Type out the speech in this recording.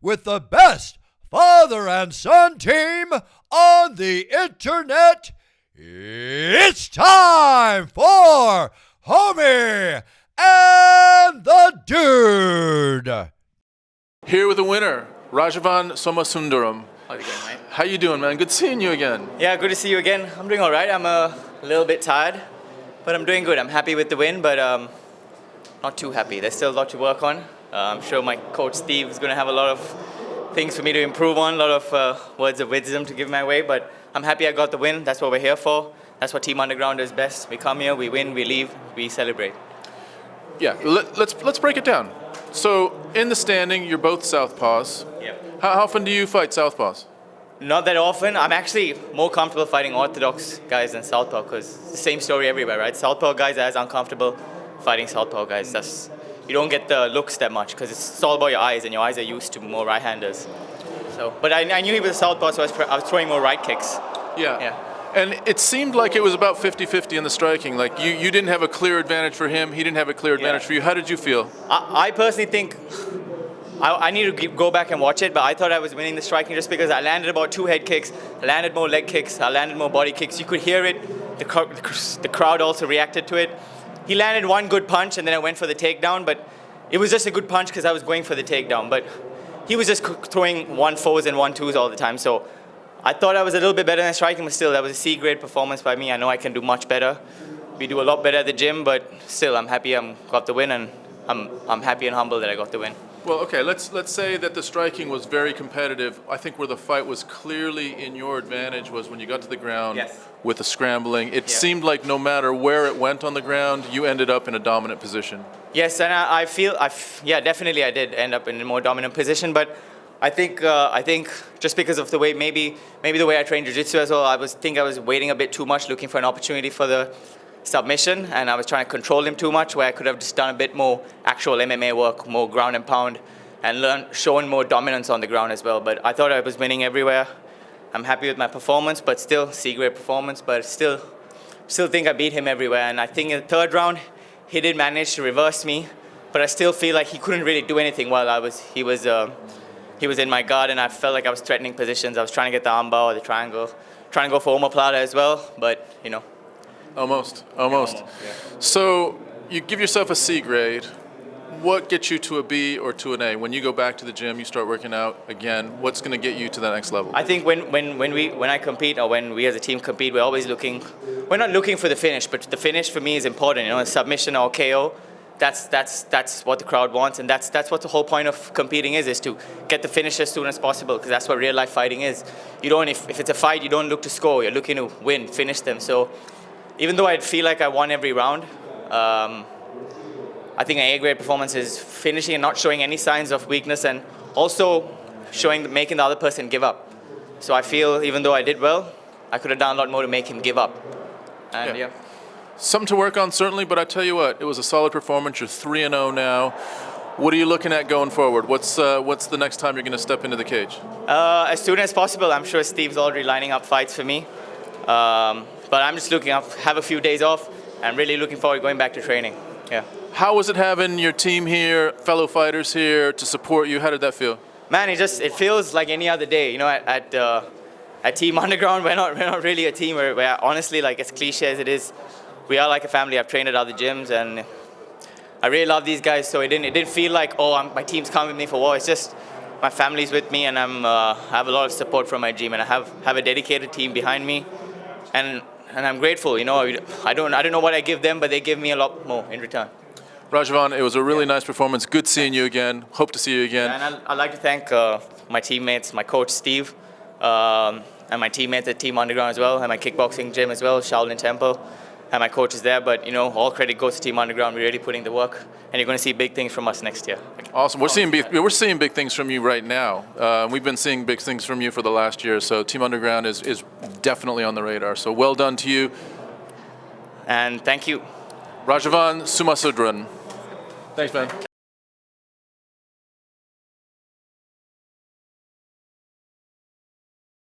with the best father and son team on the internet. It's time for Homie and the Dude. Here with the winner, Rajivan Somasunderam. How's it going, mate? How you doing, man? Good seeing you again. Yeah, good to see you again. I'm doing all right. I'm a little bit tired, but I'm doing good. I'm happy with the win, but not too happy. There's still a lot to work on. I'm sure my coach Steve is going to have a lot of things for me to improve on, a lot of words of wisdom to give my way, but I'm happy I got the win. That's what we're here for. That's what Team Underground does best. We come here, we win, we leave, we celebrate. Yeah, let's break it down. So, in the standing, you're both southpaws. Yep. How often do you fight southpaws? Not that often. I'm actually more comfortable fighting orthodox guys than southpaw because it's the same story everywhere, right? Southpaw guys are as uncomfortable fighting southpaw guys. You don't get the looks that much because it's all about your eyes, and your eyes are used to more right-handers. So, but I knew he was a southpaw, so I was throwing more right kicks. Yeah. And it seemed like it was about 50-50 in the striking. Like you didn't have a clear advantage for him, he didn't have a clear advantage for you. How did you feel? I personally think I need to go back and watch it, but I thought I was winning the striking just because I landed about 2 head kicks, I landed more leg kicks, I landed more body kicks. You could hear it. The crowd also reacted to it. He landed one good punch, and then I went for the takedown, but it was just a good punch because I was going for the takedown. But he was just throwing 1-4s and 1-2s all the time. So I thought I was a little bit better than striking, but still, that was a C-grade performance by me. I know I can do much better. We do a lot better at the gym, but still, I'm happy I got the win, and I'm happy and humble that I got the win. Well, okay, let's say that the striking was very competitive. I think where the fight was clearly in your advantage was when you got to the ground with the scrambling. It seemed like no matter where it went on the ground, you ended up in a dominant position. Yes, and I feel, definitely I did end up in a more dominant position, but I think just because of the way, maybe the way I trained jiu-jitsu as well, I was waiting a bit too much, looking for an opportunity for the submission, and I was trying to control him too much, where I could have just done a bit more actual MMA work, more ground and pound, and showing more dominance on the ground as well. But I thought I was winning everywhere. I'm happy with my performance, but still C-grade performance, but still think I beat him everywhere. And I think in the third round, he did manage to reverse me, but I still feel like he couldn't really do anything while he was in my guard, and I felt like I was threatening positions. I was trying to get the armbar or the triangle, trying to go for omoplata as well, but Almost. Yeah. So you give yourself a C grade. What gets you to a B or to an A? When you go back to the gym, you start working out again, what's going to get you to the next level? I think when I compete, or when we as a team compete, we're always we're not looking for the finish, but the finish for me is important. A submission or KO, that's what the crowd wants, and that's what the whole point of competing is to get the finish as soon as possible, because that's what real life fighting is. You don't, if it's a fight, you don't look to score, you're looking to win, finish them. So even though I feel like I won every round, I think an A-grade performance is finishing and not showing any signs of weakness, and also making the other person give up. So I feel even though I did well, I could have done a lot more to make him give up. And Something to work on, certainly, but I tell you what, it was a solid performance. You're 3-0 now. What are you looking at going forward? What's the next time you're going to step into the cage? As soon as possible. I'm sure Steve's already lining up fights for me. But I'm just looking up, have a few days off. I'm really looking forward to going back to training. Yeah. How was it having your team here, fellow fighters here to support you? How did that feel? Man, it feels like any other day. At Team Underground, we're not really a team. We're honestly, like, as cliche as it is, we are like a family. I've trained at other gyms, and I really love these guys. So it didn't feel like, my team's coming with me for war. It's just my family's with me, and I have a lot of support from my gym, and I have a dedicated team behind me, and I'm grateful. I don't know what I give them, but they give me a lot more in return. Rajivan, it was a really nice performance. Good seeing you again. Hope to see you again. And I'd like to thank my teammates, my coach Steve, and my teammates at Team Underground as well, and my kickboxing gym as well, Shaolin Temple, and my coaches there. But all credit goes to Team Underground. We're really putting the work, and you're going to see big things from us next year. Awesome. We're seeing big things from you right now. We've been seeing big things from you for the last year. So Team Underground is definitely on the radar. So well done to you. And thank you. Rajivan Somasunderam. Thanks, man.